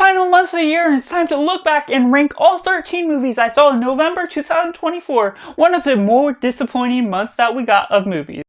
final month of the year, and it's time to look back and rank all 13 movies I saw in November 2024, one of the more disappointing months that we got of movies.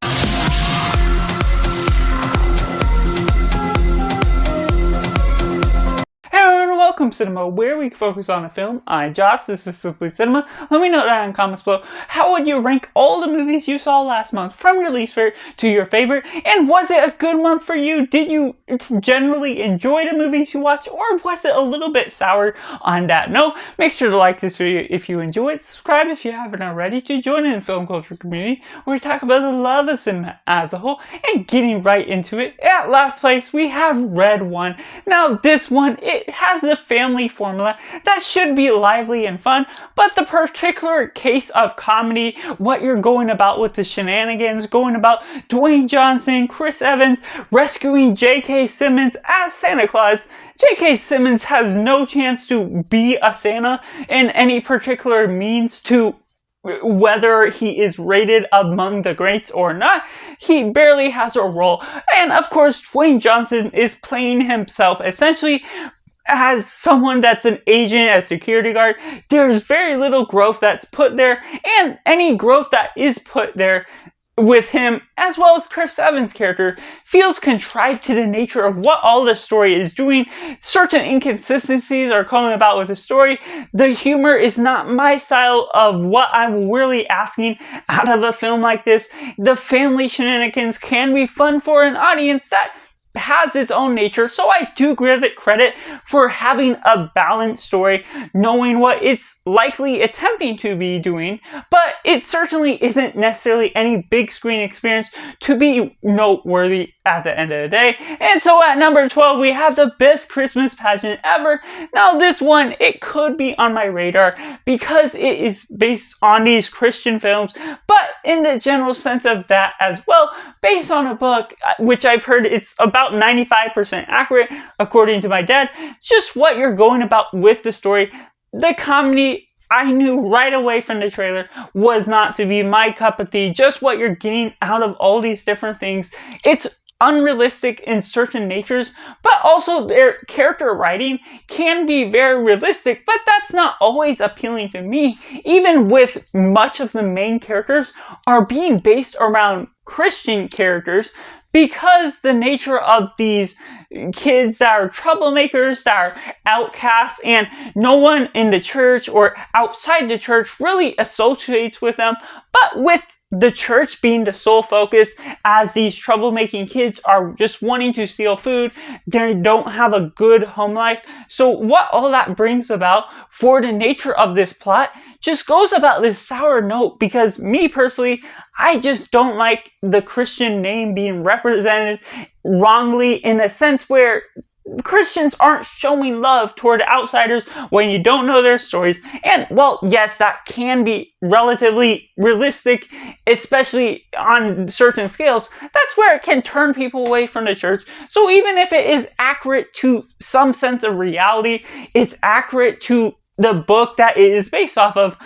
Welcome Cinema, where we focus on a film. I'm Josh, this is Simply Cinema. Let me know down in the comments below, how would you rank all the movies you saw last month from your least favorite to your favorite? And was it a good month for you? Did you generally enjoy the movies you watched, or was it a little bit sour on that note? Make sure to like this video if you enjoy it, subscribe if you haven't already to join in the film culture community where we talk about the love of cinema as a whole. And getting right into it, at last place we have Red One. Now this one, it has the family formula that should be lively and fun, but the particular case of comedy, what you're going about with the shenanigans, going about Dwayne Johnson, Chris Evans rescuing J.K. Simmons as Santa Claus. J.K. Simmons has no chance to be a Santa in any particular means to whether he is rated among the greats or not. He barely has a role, and of course Dwayne Johnson is playing himself essentially as someone that's an agent, a security guard. There's very little growth that's put there, and any growth that is put there with him, as well as Chris Evans' character, feels contrived to the nature of what all the story is doing. Certain inconsistencies are coming about with the story. The humor is not my style of what I'm really asking out of a film like this. The family shenanigans can be fun for an audience that has its own nature, so I do give it credit for having a balanced story, knowing what it's likely attempting to be doing, but it certainly isn't necessarily any big screen experience to be noteworthy at the end of the day. And so at number 12 we have the best Christmas pageant ever. Now this one, it could be on my radar because it is based on these Christian films, but in the general sense of that as well, based on a book which I've heard it's about 95% accurate according to my dad. Just what you're going about with the story. The comedy, I knew right away from the trailer, was not to be my cup of tea. Just what you're getting out of all these different things. It's unrealistic in certain natures, but also their character writing can be very realistic, but that's not always appealing to me, even with much of the main characters are being based around Christian characters, because the nature of these kids that are troublemakers, that are outcasts, and no one in the church or outside the church really associates with them, but with the church being the sole focus, as these troublemaking kids are just wanting to steal food, they don't have a good home life. So what all that brings about for the nature of this plot just goes about this sour note, because me personally, I just don't like the Christian name being represented wrongly, in a sense where Christians aren't showing love toward outsiders when you don't know their stories. And well, yes, that can be relatively realistic, especially on certain scales. That's where it can turn people away from the church. So even if it is accurate to some sense of reality, it's accurate to the book that it is based off of,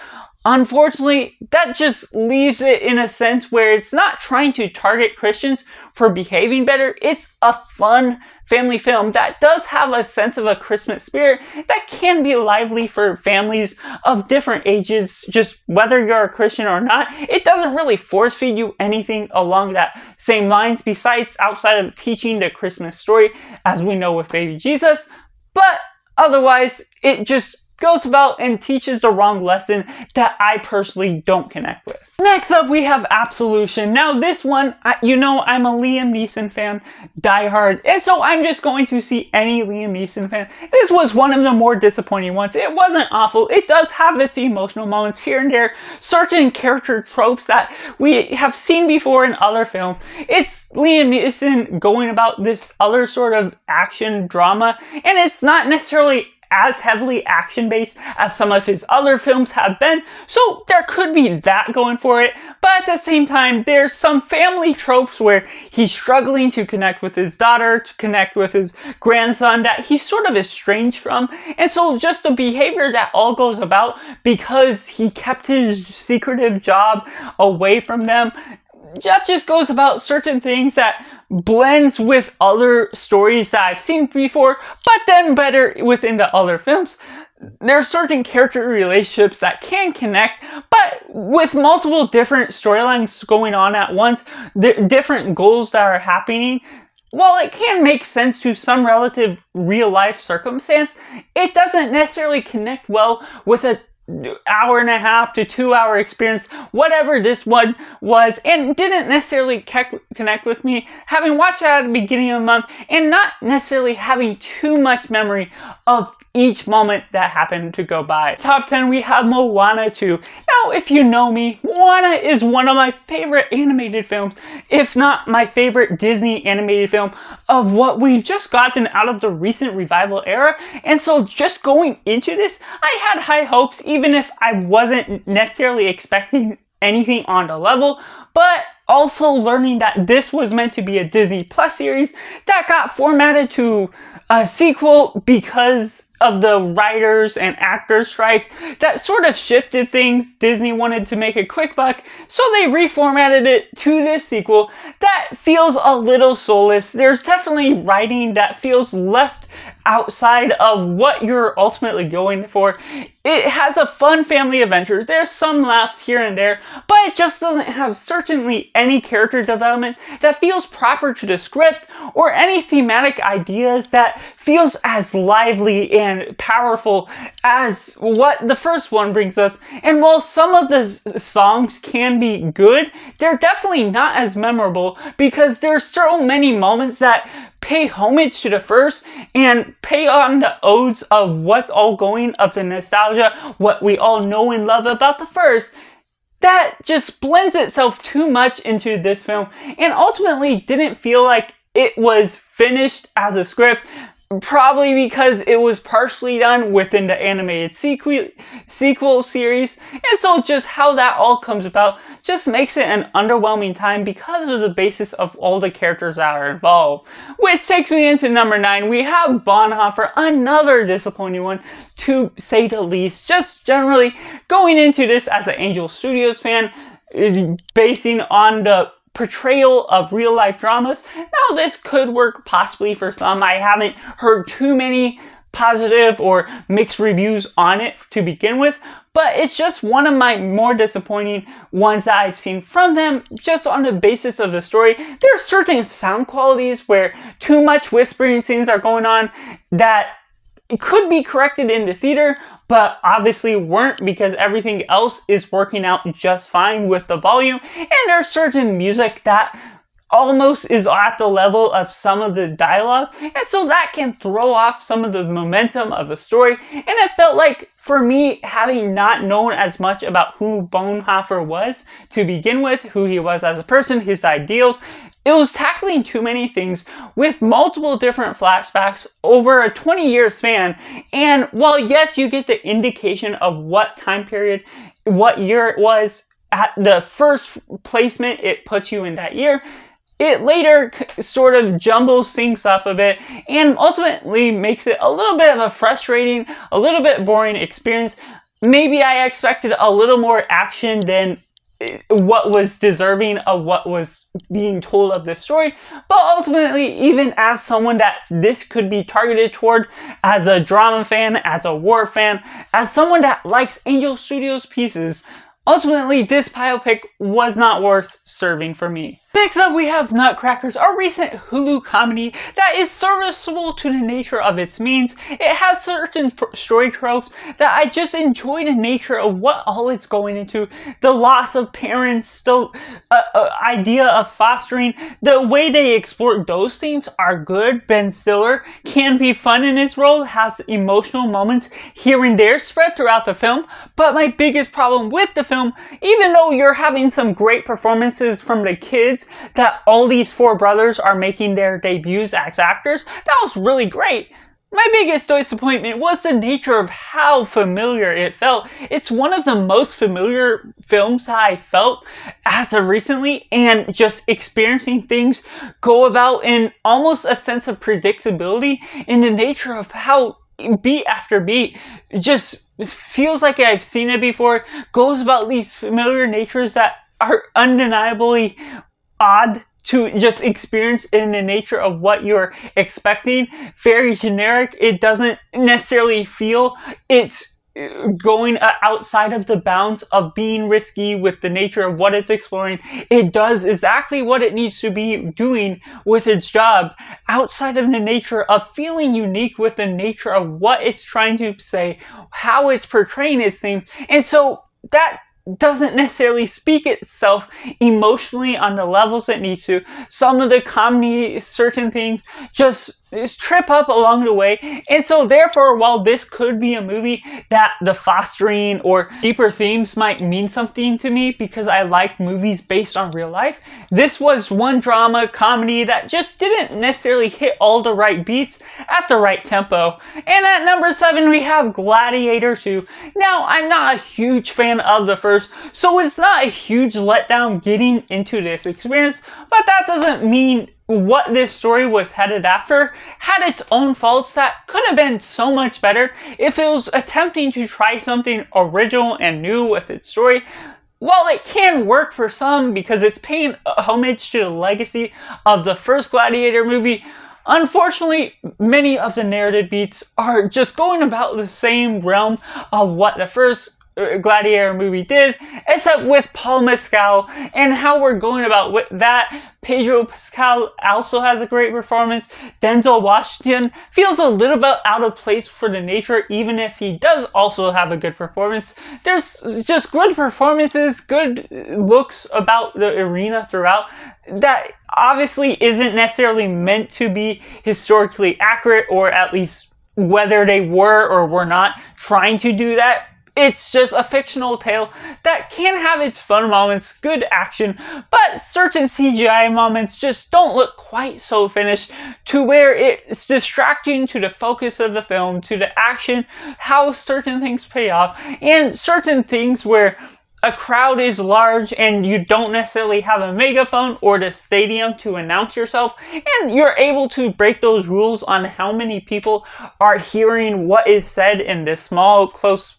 unfortunately, that just leaves it in a sense where it's not trying to target Christians for behaving better. It's a fun family film that does have a sense of a Christmas spirit that can be lively for families of different ages, just whether you're a Christian or not. It doesn't really force feed you anything along that same lines, besides outside of teaching the Christmas story, as we know with baby Jesus. But otherwise, it just goes about and teaches the wrong lesson that I personally don't connect with. Next up, we have Absolution. Now this one, you know I'm a Liam Neeson fan, diehard, and so I'm just going to see any Liam Neeson fan. This was one of the more disappointing ones. It wasn't awful. It does have its emotional moments here and there, certain character tropes that we have seen before in other films. It's Liam Neeson going about this other sort of action drama, and it's not necessarily as heavily action-based as some of his other films have been, so there could be that going for it. But at the same time, there's some family tropes where he's struggling to connect with his daughter, to connect with his grandson that he's sort of estranged from, and so just the behavior that all goes about because he kept his secretive job away from them that just goes about certain things that blends with other stories that I've seen before, but then better within the other films. There's certain character relationships that can connect, but with multiple different storylines going on at once, different goals that are happening, while it can make sense to some relative real life circumstance, it doesn't necessarily connect well with a hour and a half to 2 hour experience, whatever this one was, and didn't necessarily connect with me, having watched it at the beginning of the month and not necessarily having too much memory of each moment that happened to go by. Top 10, we have Moana 2. Now, if you know me, Moana is one of my favorite animated films, if not my favorite Disney animated film of what we've just gotten out of the recent revival era. And so just going into this, I had high hopes, even if I wasn't necessarily expecting anything on the level, but also learning that this was meant to be a Disney Plus series that got formatted to a sequel because of the writers and actors strike that sort of shifted things. Disney wanted to make a quick buck, so they reformatted it to this sequel that feels a little soulless. There's definitely writing that feels left outside of what you're ultimately going for. It has a fun family adventure. There's some laughs here and there, but it just doesn't have certainly any character development that feels proper to the script or any thematic ideas that feels as lively and powerful as what the first one brings us. And while some of the songs can be good, they're definitely not as memorable because there's so many moments that pay homage to the first and pay on the odes of what's all going of the nostalgia, what we all know and love about the first, that just blends itself too much into this film and ultimately didn't feel like it was finished as a script, probably because it was partially done within the animated sequel series, and so just how that all comes about just makes it an underwhelming time because of the basis of all the characters that are involved. Which takes me into number 9. We have Bonhoeffer, another disappointing one to say the least. Just generally going into this as an Angel Studios fan, basing on the portrayal of real life dramas. Now this could work possibly for some. I haven't heard too many positive or mixed reviews on it to begin with, but it's just one of my more disappointing ones that I've seen from them just on the basis of the story. There are certain sound qualities where too much whispering scenes are going on that it could be corrected in the theater, but obviously weren't because everything else is working out just fine with the volume. And there's certain music that almost is at the level of some of the dialogue, and so that can throw off some of the momentum of the story. And it felt like, for me, having not known as much about who Bonhoeffer was to begin with, who he was as a person, his ideals, it was tackling too many things with multiple different flashbacks over a 20-year span. And while yes, you get the indication of what time period, what year it was at the first placement it puts you in that year, it later sort of jumbles things up a bit and ultimately makes it a little bit of a frustrating, a little bit boring experience. Maybe I expected a little more action than what was deserving of what was being told of this story, but ultimately, even as someone that this could be targeted toward, as a drama fan, as a war fan, as someone that likes Angel Studios pieces, ultimately this biopic was not worth serving for me. Next up, we have Nutcrackers, a recent Hulu comedy that is serviceable to the nature of its means. It has certain story tropes that I just enjoy the nature of what all it's going into. The loss of parents, the idea of fostering, the way they explore those themes are good. Ben Stiller can be fun in his role, has emotional moments here and there spread throughout the film. But my biggest problem with the film, even though you're having some great performances from the kids, that all these four brothers are making their debuts as actors, that was really great. My biggest disappointment was the nature of how familiar it felt. It's one of the most familiar films that I felt as of recently, and just experiencing things go about in almost a sense of predictability in the nature of how beat after beat just feels like I've seen it before, goes about these familiar natures that are undeniably odd to just experience in the nature of what you're expecting. Very generic. It doesn't necessarily feel it's going outside of the bounds of being risky with the nature of what it's exploring. It does exactly what it needs to be doing with its job, outside of the nature of feeling unique with the nature of what it's trying to say, how it's portraying its theme. And so that doesn't necessarily speak itself emotionally on the levels it needs to. Some of the comedy, certain things just trip up along the way. And so therefore, while this could be a movie that the fostering or deeper themes might mean something to me because I like movies based on real life, this was one drama comedy that just didn't necessarily hit all the right beats at the right tempo. And at number 7, we have Gladiator 2. Now, I'm not a huge fan of the first, so it's not a huge letdown getting into this experience, but that doesn't mean what this story was headed after had its own faults that could have been so much better if it was attempting to try something original and new with its story. While it can work for some because it's paying homage to the legacy of the first Gladiator movie, unfortunately, many of the narrative beats are just going about the same realm of what the first Gladiator movie did, except with Paul Mescal and how we're going about with that. Pedro Pascal also has a great performance. Denzel Washington feels a little bit out of place for the nature, even if he does also have a good performance. There's just good performances, good looks about the arena throughout that obviously isn't necessarily meant to be historically accurate, or at least whether they were or were not trying to do that. It's just a fictional tale that can have its fun moments, good action, but certain CGI moments just don't look quite so finished to where it's distracting to the focus of the film, to the action, how certain things pay off, and certain things where a crowd is large and you don't necessarily have a megaphone or the stadium to announce yourself, and you're able to break those rules on how many people are hearing what is said in this small, close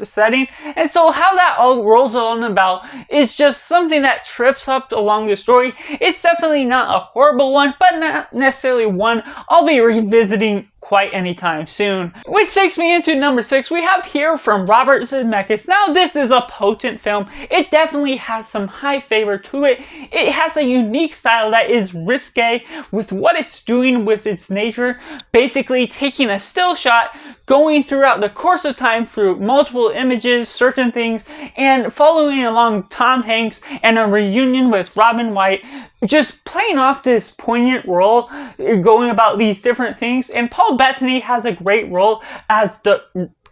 setting. And so how that all rolls on about is just something that trips up along the story. It's definitely not a horrible one, but not necessarily one I'll be revisiting quite anytime soon. Which takes me into number 6. We have here from Robert Zemeckis. Now this is a potent film. It definitely has some high favor to it. It has a unique style that is risque with what it's doing with its nature. Basically taking a still shot, going throughout the course of time through multiple images, certain things, and following along Tom Hanks and a reunion with Robin White, just playing off this poignant role, going about these different things. And Paul Bettany has a great role as the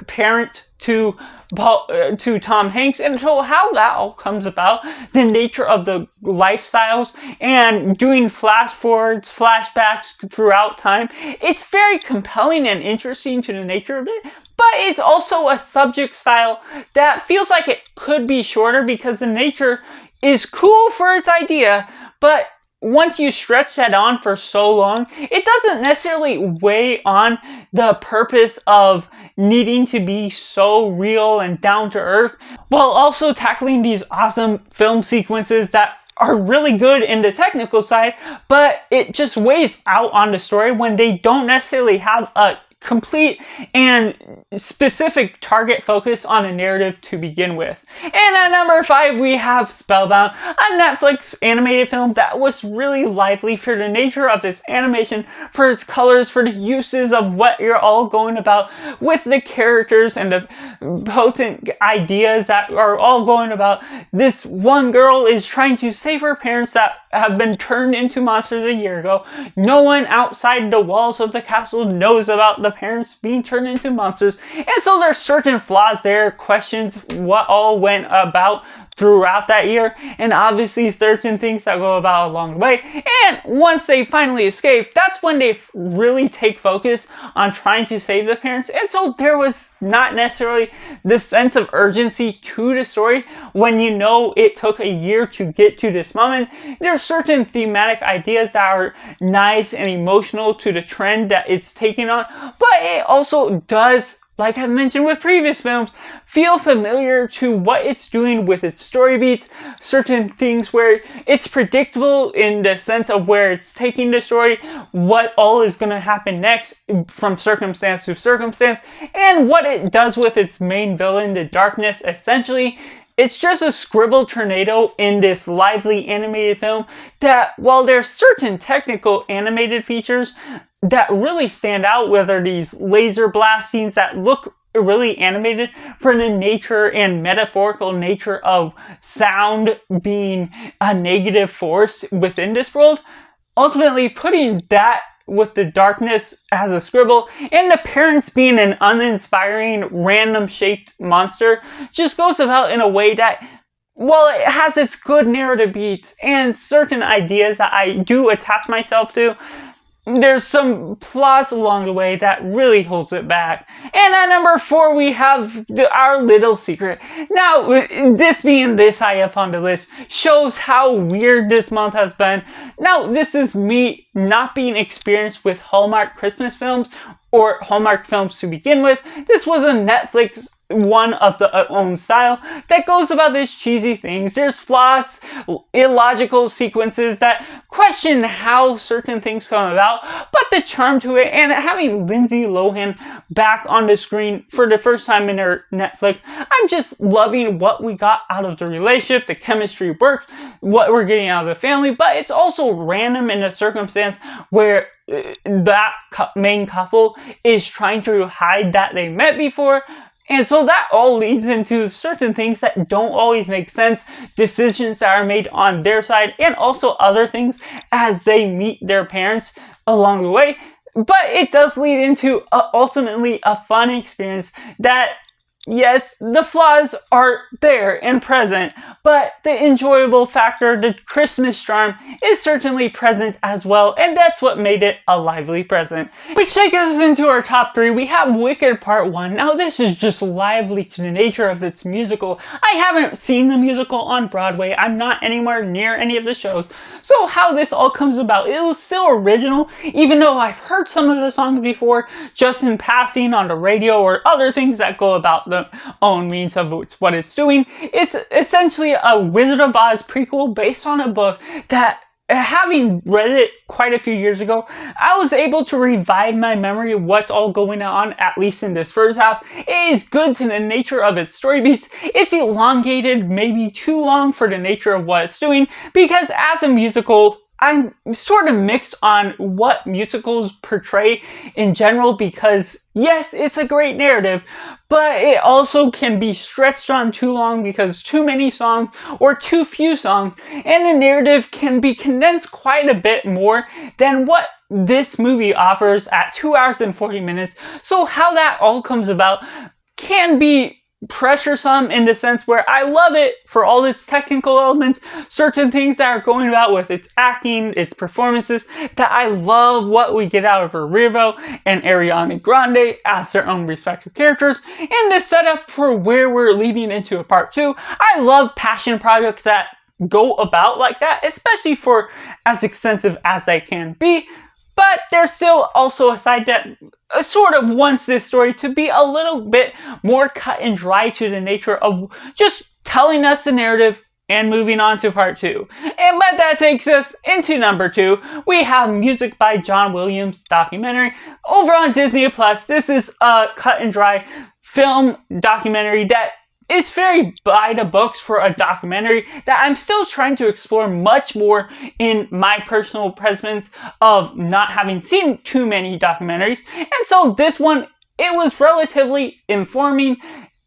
parent to Tom Hanks, and so how that all comes about, the nature of the lifestyles and doing flash forwards, flashbacks throughout time. It's very compelling and interesting to the nature of it, but it's also a subject style that feels like it could be shorter because the nature is cool for its idea, but once you stretch that on for so long, it doesn't necessarily weigh on the purpose of needing to be so real and down to earth, while also tackling these awesome film sequences that are really good in the technical side, but it just weighs out on the story when they don't necessarily have a complete and specific target focus on a narrative to begin with. And at number 5, we have Spellbound, a Netflix animated film that was really lively for the nature of its animation, for its colors, for the uses of what you're all going about with the characters and the potent ideas that are all going about. This one girl is trying to save her parents that have been turned into monsters a year ago. No one outside the walls of the castle knows about the parents being turned into monsters, and so there's certain flaws there, questions what all went about throughout that year, and obviously certain things that go about along the way. And once they finally escape, that's when they really take focus on trying to save the parents. And so there was not necessarily this sense of urgency to the story when you know it took a year to get to this moment. There's certain thematic ideas that are nice and emotional to the trend that it's taking on, but it also does like I've mentioned with previous films, feel familiar to what it's doing with its story beats, certain things where it's predictable in the sense of where it's taking the story, what all is going to happen next from circumstance to circumstance, and what it does with its main villain, the darkness. Essentially, it's just a scribble tornado in this lively animated film that, while there's certain technical animated features that really stand out, whether these laser blast scenes that look really animated for the nature and metaphorical nature of sound being a negative force within this world, ultimately putting that with the darkness as a scribble and the parents being an uninspiring random shaped monster just goes about in a way that, while it has its good narrative beats and certain ideas that I do attach myself to, there's some flaws along the way that really holds it back. And at number 4, we have Our Little Secret. Now, this being this high up on the list shows how weird this month has been. Now, this is me not being experienced with Hallmark Christmas films or Hallmark films to begin with. This was a Netflix one of the own style that goes about these cheesy things. There's flaws, illogical sequences that question how certain things come about, but the charm to it, and having Lindsay Lohan back on the screen for the first time in her Netflix, I'm just loving what we got out of the relationship. The chemistry works, what we're getting out of the family, but it's also random in a circumstance where that main couple is trying to hide that they met before. And so that all leads into certain things that don't always make sense, decisions that are made on their side, and also other things as they meet their parents along the way. But it does lead into ultimately a fun experience that, yes, the flaws are there and present, but the enjoyable factor, the Christmas charm, is certainly present as well, and that's what made it a lively present. Which takes us into our top 3. We have Wicked Part 1. Now, this is just lively to the nature of its musical. I haven't seen the musical on Broadway. I'm not anywhere near any of the shows. So how this all comes about, it was still original, even though I've heard some of the songs before, just in passing on the radio or other things that go about the own means of what it's doing. It's essentially a Wizard of Oz prequel based on a book that, having read it quite a few years ago, I was able to revive my memory of what's all going on, at least in this first half. It is good to the nature of its story beats. It's elongated, maybe too long for the nature of what it's doing, because as a musical, I'm sort of mixed on what musicals portray in general, because yes, it's a great narrative, but it also can be stretched on too long because too many songs or too few songs, and the narrative can be condensed quite a bit more than what this movie offers at 2 hours and 40 minutes. So how that all comes about can be pressuresome in the sense where I love it for all its technical elements, certain things that are going about with its acting, its performances, that I love what we get out of Rivo and Ariana Grande as their own respective characters, and the setup for where we're leading into a part 2. I love passion projects that go about like that, especially for as extensive as they can be. But there's still also a side that sort of wants this story to be a little bit more cut and dry to the nature of just telling us the narrative and moving on to part 2. And that takes us into number 2. We have Music by John Williams documentary over on Disney Plus. This is a cut and dry film documentary that it's very by the books for a documentary that I'm still trying to explore much more in my personal presence of not having seen too many documentaries. And so this one, it was relatively informing.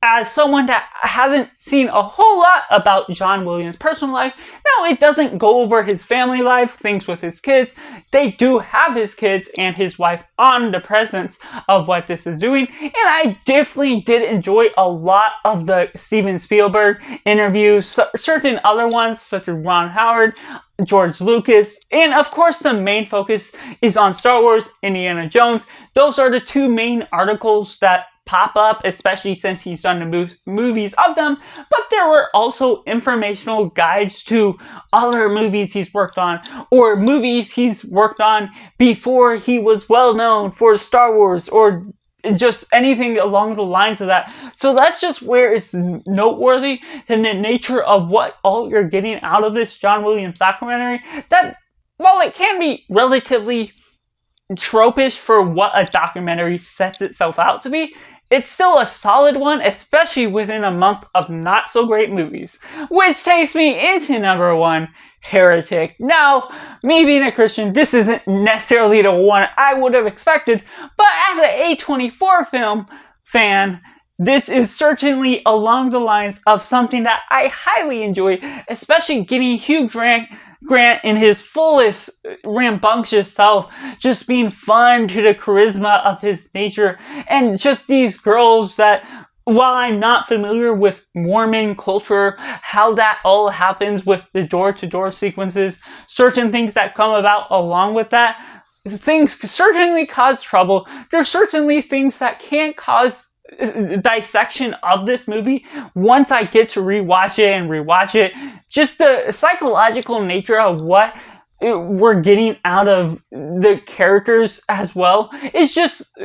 As someone that hasn't seen a whole lot about John Williams' personal life, now it doesn't go over his family life, things with his kids. They do have his kids and his wife on the presence of what this is doing. And I definitely did enjoy a lot of the Steven Spielberg interviews, certain other ones such as Ron Howard, George Lucas, and of course the main focus is on Star Wars, Indiana Jones. Those are the two main articles that pop up, especially since he's done the movies of them, but there were also informational guides to other movies he's worked on, or movies he's worked on before he was well known for Star Wars, or just anything along the lines of that. So that's just where it's noteworthy in the nature of what all you're getting out of this John Williams documentary, that while it can be relatively tropish for what a documentary sets itself out to be, it's still a solid one, especially within a month of not so great movies. Which takes me into number one, Heretic. Now, me being a Christian, this isn't necessarily the one I would have expected, but as an A24 film fan, this is certainly along the lines of something that I highly enjoy, especially getting Hugh Grant in his fullest rambunctious self, just being fun to the charisma of his nature, and just these girls that, while I'm not familiar with Mormon culture, how that all happens with the door-to-door sequences, certain things that come about along with that, things certainly cause trouble. There's certainly things that can't cause dissection of this movie once I get to rewatch it. Just the psychological nature of what we're getting out of the characters as well is just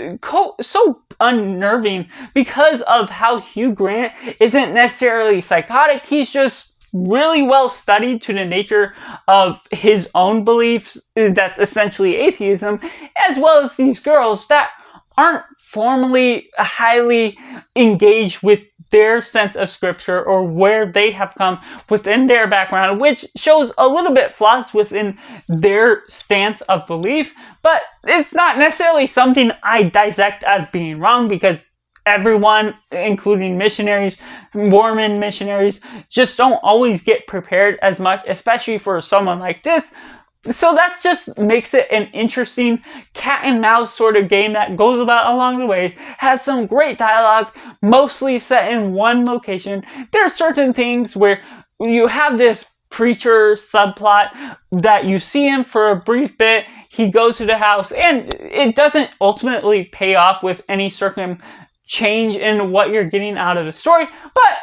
so unnerving because of how Hugh Grant isn't necessarily psychotic. He's just really well studied to the nature of his own beliefs, that's essentially atheism, as well as these girls that aren't formally highly engaged with their sense of scripture or where they have come within their background, which shows a little bit flaws within their stance of belief. But it's not necessarily something I dissect as being wrong, because everyone, including missionaries, Mormon missionaries, just don't always get prepared as much, especially for someone like this. So that just makes it an interesting cat and mouse sort of game that goes about along the way. Has some great dialogue, mostly set in one location. There are certain things where you have this preacher subplot that you see him for a brief bit, he goes to the house, and it doesn't ultimately pay off with any certain change in what you're getting out of the story, but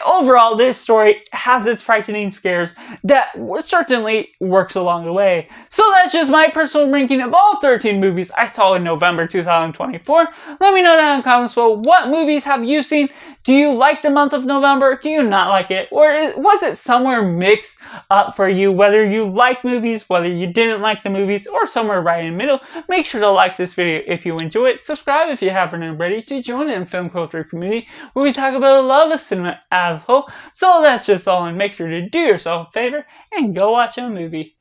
overall, this story has its frightening scares that certainly works along the way. So that's just my personal ranking of all 13 movies I saw in November 2024. Let me know down in the comments below, what movies have you seen? Do you like the month of November? Do you not like it? Or was it somewhere mixed up for you? Whether you like movies, whether you didn't like the movies, or somewhere right in the middle. Make sure to like this video if you enjoy it. Subscribe if you haven't already to join in the film culture community where we talk about the love of cinema as a whole. So that's just all, and make sure to do yourself a favor and go watch a movie.